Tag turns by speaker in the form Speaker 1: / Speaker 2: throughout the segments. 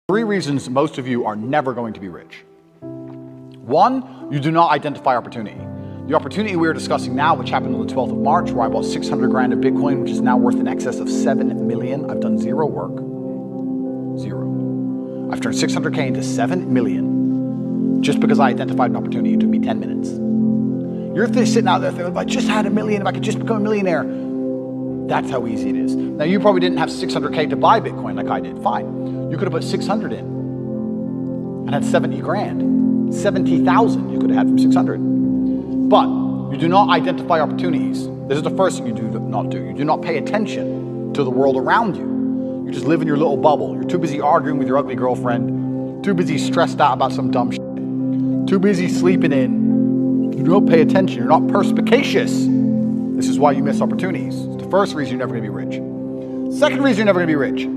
Speaker 1: Three reasons most of you are never going to be rich. One, you do not identify opportunity. The opportunity we are discussing now, which happened on the 12th of March, where I bought 600 grand of Bitcoin, which is now worth in excess of 7 million. I've done zero work. Zero. I've turned 600K into 7 million just because I identified an opportunity. It took me 10 minutes. You're sitting out there thinking, if I just had a million, if I could just become a millionaire. That's how easy it is. Now, you probably didn't have 600K to buy Bitcoin like I did. Fine. You could have put 600 in and had 70 grand. 70,000 you could have had from 600. But you do not identify opportunities. This is the first thing you do not do. You do not pay attention to the world around you. You just live in your little bubble. You're too busy arguing with your ugly girlfriend, too busy stressed out about some dumb shit, too busy sleeping in. You don't pay attention. You're not perspicacious. This is why you miss opportunities. It's the first reason you're never going to be rich. Second reason you're never going to be rich.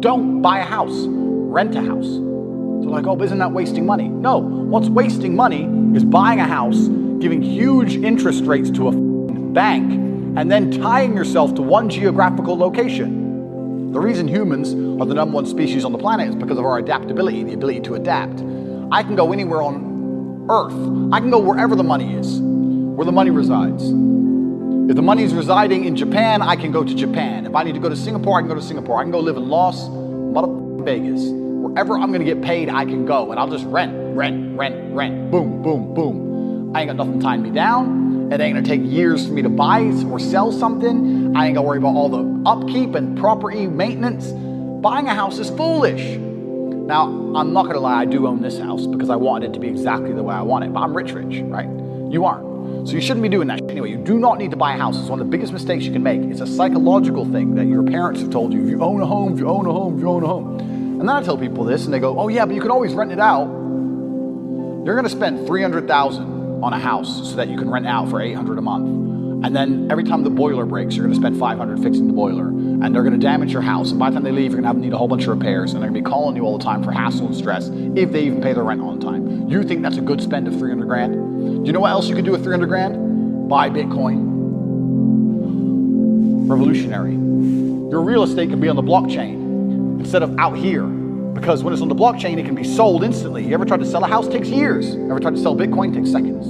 Speaker 1: Don't buy a house. Rent a house. They're like, oh, but isn't that wasting money? No. What's wasting money is buying a house, giving huge interest rates to a bank, and then tying yourself to one geographical location. The reason humans are the #1 species on the planet is because of our adaptability, the ability to adapt. I can go anywhere on Earth. I can go wherever the money is, where the money resides. If the money is residing in Japan, I can go to Japan. If I need to go to Singapore, I can go to Singapore. I can go live in Las Vegas. Wherever I'm gonna get paid, I can go, and I'll just rent. Boom, boom, boom. I ain't got nothing tying me down. It ain't gonna take years for me to buy or sell something. I ain't gotta worry about all the upkeep and property maintenance. Buying a house is foolish. Now, I'm not gonna lie, I do own this house because I wanted it to be exactly the way I want it, but I'm rich, right? You aren't. So you shouldn't be doing that. Anyway, you do not need to buy a house. It's one of the biggest mistakes you can make. It's a psychological thing that your parents have told you. If you own a home, if you own a home, if you own a home. And then I tell people this and they go, oh yeah, but you can always rent it out. You're gonna spend $300,000 on a house so that you can rent out for $800 a month. And then every time the boiler breaks, you're gonna spend $500 fixing the boiler. And they're gonna damage your house. And by the time they leave, you're gonna need a whole bunch of repairs. And they're gonna be calling you all the time for hassle and stress if they even pay their rent on time. You think that's a good spend of 300 grand? Do you know what else you could do with 300 grand? Buy Bitcoin. Revolutionary. Your real estate can be on the blockchain instead of out here. Because when it's on the blockchain, it can be sold instantly. You ever tried to sell a house? It takes years. Ever tried to sell Bitcoin? It takes seconds.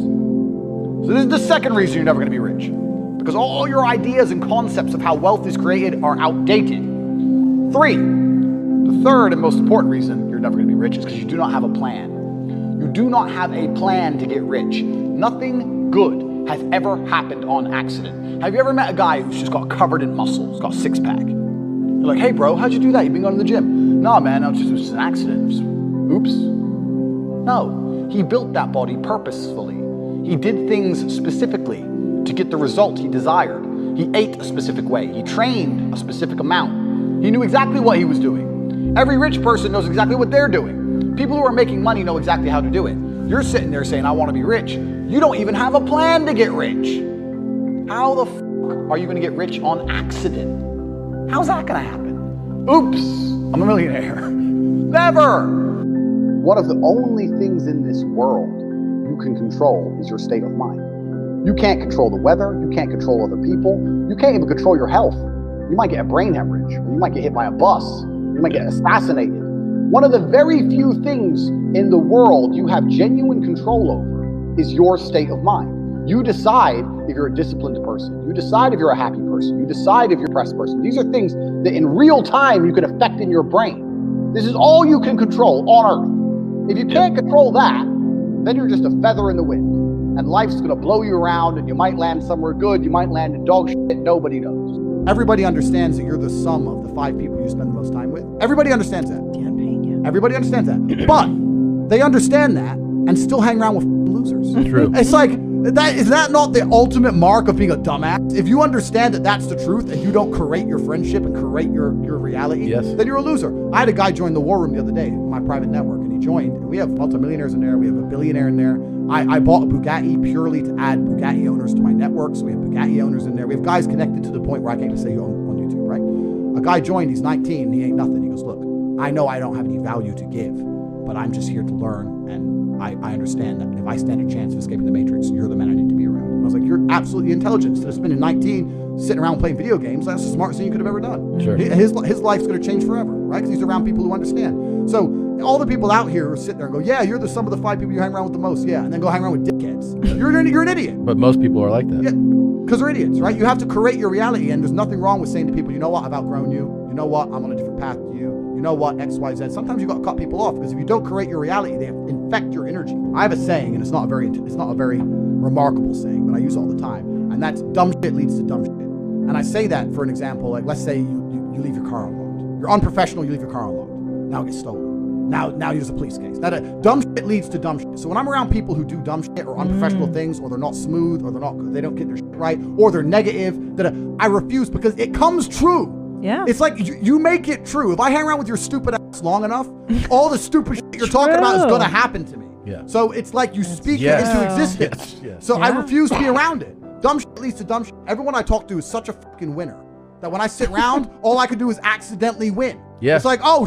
Speaker 1: So this is the second reason you're never gonna be rich. Because all your ideas and concepts of how wealth is created are outdated. Three, the third and most important reason you're never gonna be rich is because you do not have a plan. You do not have a plan to get rich. Nothing good has ever happened on accident. Have you ever met a guy who's just got covered in muscles, got a six-pack? You're like, hey bro, how'd you do that? You've been going to the gym. No man, it was just an accident. Oops. No, he built that body purposefully. He did things specifically to get the result he desired. He ate a specific way. He trained a specific amount. He knew exactly what he was doing. Every rich person knows exactly what they're doing. People who are making money know exactly how to do it. You're sitting there saying, I want to be rich. You don't even have a plan to get rich. How the f are you going to get rich on accident? How's that going to happen? Oops, I'm a millionaire. Never. One of the only things in this world you can control is your state of mind. You can't control the weather. You can't control other people. You can't even control your health. You might get a brain hemorrhage. You might get hit by a bus. You might get assassinated. One of the very few things in the world you have genuine control over is your state of mind. You decide if you're a disciplined person. You decide if you're a happy person. You decide if you're a depressed person. These are things that in real time you can affect in your brain. This is all you can control on Earth. If you can't control that, then you're just a feather in the wind. And life's gonna blow you around and you might land somewhere good, you might land in dog shit, nobody knows. Everybody understands that you're the sum of the 5 people you spend the most time with. Everybody understands that. Everybody understands that. But they understand that and still hang around with losers.
Speaker 2: True.
Speaker 1: It's like, is that not the ultimate mark of being a dumbass? If you understand that that's the truth and you don't create your friendship and create your reality,
Speaker 2: yes,
Speaker 1: then you're a loser. I had a guy join the war room the other day, my private network, and he joined, and we have multimillionaires in there, we have a billionaire in there. I bought a Bugatti purely to add Bugatti owners to my network, so we have Bugatti owners in there. We have guys connected to the point where I can't even say you on YouTube, right? A guy joined, he's 19, and he ain't nothing. He goes, look, I know I don't have any value to give, but I'm just here to learn, and I understand that if I stand a chance of escaping the matrix, you're the man I need to be around. And I was like, you're absolutely intelligent. Instead of spending 19 sitting around playing video games, that's the smartest thing you could have ever done.
Speaker 2: Sure.
Speaker 1: His life's going to change forever, right? Because he's around people who understand. So
Speaker 2: all the people out here who sit there and go, yeah, you're the sum of the 5 people you hang around with the most. Yeah. And then go hang around with dickheads. You're an idiot.
Speaker 3: But most people are like that.
Speaker 2: Yeah. Because they're idiots, right? You have to create your reality, and there's nothing wrong with saying to people, you know what, I've outgrown you. You know what, I'm on a different path to you. You know what, X, Y, Z. Sometimes you got to cut people off, because if you don't create your reality, they infect your energy. I have a saying, and it's not a very remarkable saying, but I use it all the time, and that's dumb shit leads to dumb shit. And I say that for an example, like let's say you leave your car unlocked. You're unprofessional, you leave your car unlocked. Now it gets stolen. Now there's a police case. Now, dumb shit leads to dumb shit. So when I'm around people who do dumb shit or unprofessional things, or they're not smooth, or they don't get their shit right, or they're negative, I refuse, because it comes true.
Speaker 4: Yeah.
Speaker 2: It's like you make it true. If I hang around with your stupid ass long enough, all the stupid shit you're talking about is going to happen to me.
Speaker 3: Yeah.
Speaker 2: So it's like you speak it into existence.
Speaker 3: Yes.
Speaker 2: So I refuse to be around it. Dumb shit leads to dumb shit. Everyone I talk to is such a fucking winner that when I sit around, all I can do is accidentally win.
Speaker 3: Yeah.
Speaker 2: It's like, oh,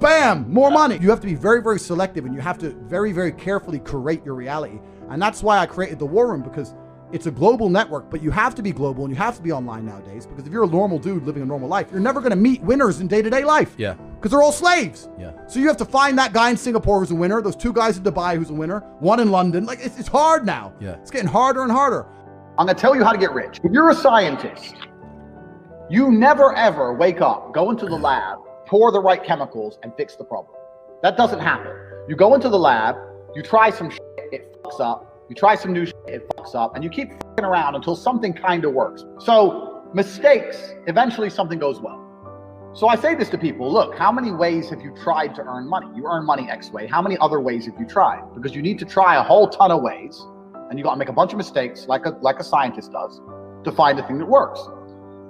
Speaker 2: bam, more money. You have to be very, very selective, and you have to very, very carefully curate your reality. And that's why I created the War Room, because it's a global network, but you have to be global and you have to be online nowadays, because if you're a normal dude living a normal life, you're never going to meet winners in day-to-day life.
Speaker 3: Yeah.
Speaker 2: Because they're all slaves.
Speaker 3: Yeah.
Speaker 2: So you have to find that guy in Singapore who's a winner, those 2 guys in Dubai who's a winner, 1 in London. Like, it's hard now.
Speaker 3: Yeah.
Speaker 2: It's getting harder and harder.
Speaker 1: I'm going to tell you how to get rich. If you're a scientist, you never ever wake up, go into the lab, pour the right chemicals, and fix the problem. That doesn't happen. You go into the lab, you try some shit, it fucks up. You try some new shit, it fucks up. And you keep fucking around until something kind of works. So mistakes, eventually something goes well. So I say this to people, look, how many ways have you tried to earn money? You earn money X way. How many other ways have you tried? Because you need to try a whole ton of ways, and you got to make a bunch of mistakes like a scientist does to find the thing that works.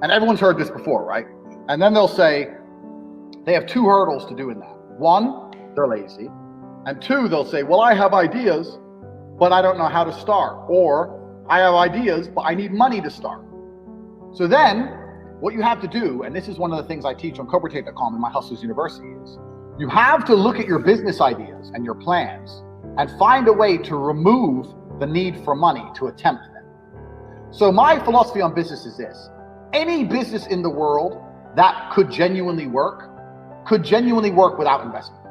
Speaker 1: And everyone's heard this before, right? And then they'll say they have 2 hurdles to do in that. 1, they're lazy. And 2, they'll say, well, I have ideas, but I don't know how to start. Or I have ideas, but I need money to start. So then what you have to do, and this is one of the things I teach on CobraTate.com in my Hustlers University, is you have to look at your business ideas and your plans and find a way to remove the need for money to attempt them. So my philosophy on business is this: any business in the world that could genuinely work without investment.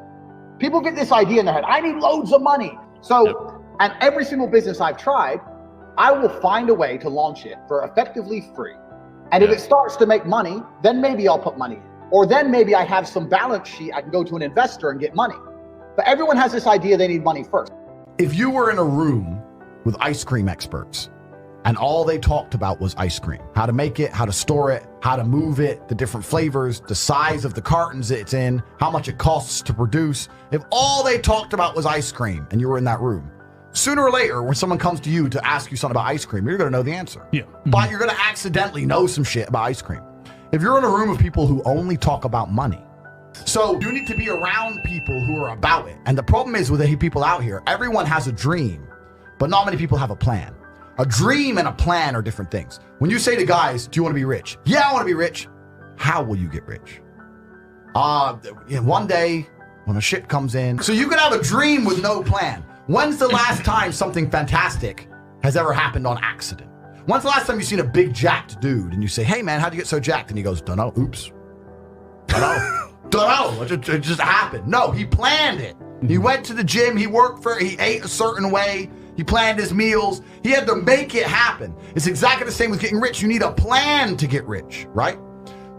Speaker 1: People get this idea in their head, I need loads of money. So, and every single business I've tried, I will find a way to launch it for effectively free. And if it starts to make money, then maybe I'll put money in. Or then maybe I have some balance sheet, I can go to an investor and get money. But everyone has this idea they need money first.
Speaker 5: If you were in a room with ice cream experts and all they talked about was ice cream, how to make it, how to store it, how to move it, the different flavors, the size of the cartons it's in, how much it costs to produce, if all they talked about was ice cream and you were in that room, sooner or later, when someone comes to you to ask you something about ice cream, you're going to know the answer.
Speaker 3: Yeah.
Speaker 5: But you're going to accidentally know some shit about ice cream. If you're in a room of people who only talk about money, so you need to be around people who are about it. And the problem is with the people out here, everyone has a dream, but not many people have a plan. A dream and a plan are different things. When you say to guys, do you want to be rich? Yeah, I want to be rich. How will you get rich? One day when a shit comes in. So you can have a dream with no plan. When's the last time something fantastic has ever happened on accident? When's the last time you've seen a big jacked dude and you say, hey man, how'd you get so jacked? And he goes, dunno, oops. Dunno, it just happened. No, he planned it. He went to the gym, he ate a certain way, he planned his meals, he had to make it happen. It's exactly the same with getting rich. You need a plan to get rich, right?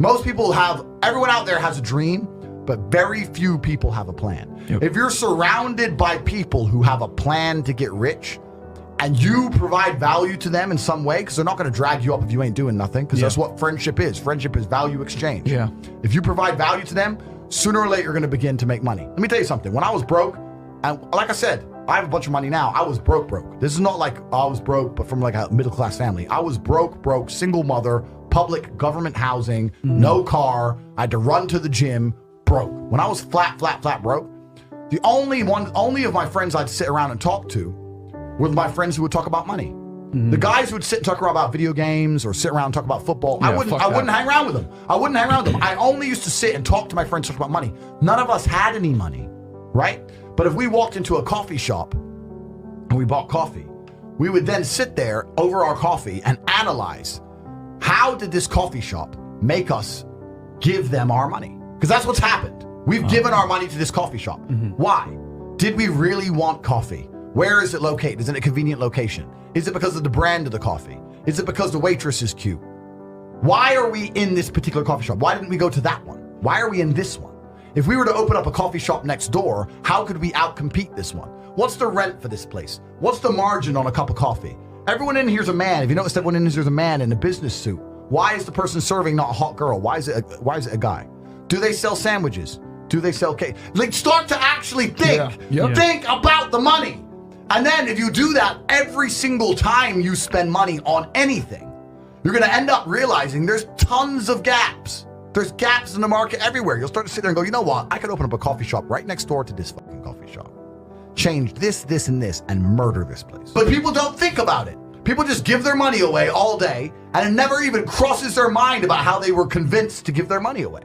Speaker 5: Everyone out there has a dream, but very few people have a plan. Yep. If you're surrounded by people who have a plan to get rich and you provide value to them in some way, because they're not going to drag you up if you ain't doing nothing, because that's what friendship is. Friendship is value exchange. Yeah. If you provide value to them, sooner or later you're going to begin to make money. Let me tell you something. When I was broke, and like I said, I have a bunch of money now. I was broke. This is not like I was broke, but from like a middle-class family. I was broke, single mother, public government housing, no car. I had to run to the gym, broke. When I was flat broke, the only of my friends I'd sit around and talk to were my friends who would talk about money. The guys who would sit and talk about video games or sit around and talk about football, I wouldn't hang around with them. I only used to sit and talk to my friends talk about money. None of us had any money, right? But if we walked into a coffee shop and we bought coffee, we would then sit there over our coffee and analyze, how did this coffee shop make us give them our money? Because that's what's happened. We've given our money to this coffee shop. Why? Did we really want coffee? Where is it located? Is it a convenient location? Is it because of the brand of the coffee? Is it because the waitress is cute? Why are we in this particular coffee shop? Why didn't we go to that one? Why are we in this one? If we were to open up a coffee shop next door, how could we outcompete this one? What's the rent for this place? What's the margin on a cup of coffee? Everyone in here's a man. If you notice, everyone in here's a man in a business suit. Why is the person serving not a hot girl? Why is it a guy? Do they sell sandwiches? Do they sell cake? Like, start to actually think. Think about the money. And then if you do that every single time you spend money on anything, you're going to end up realizing there's tons of gaps. There's gaps in the market everywhere. You'll start to sit there and go, you know what? I could open up a coffee shop right next door to this fucking coffee shop. Change this, this, and this, and murder this place. But people don't think about it. People just give their money away all day, and it never even crosses their mind about how they were convinced to give their money away.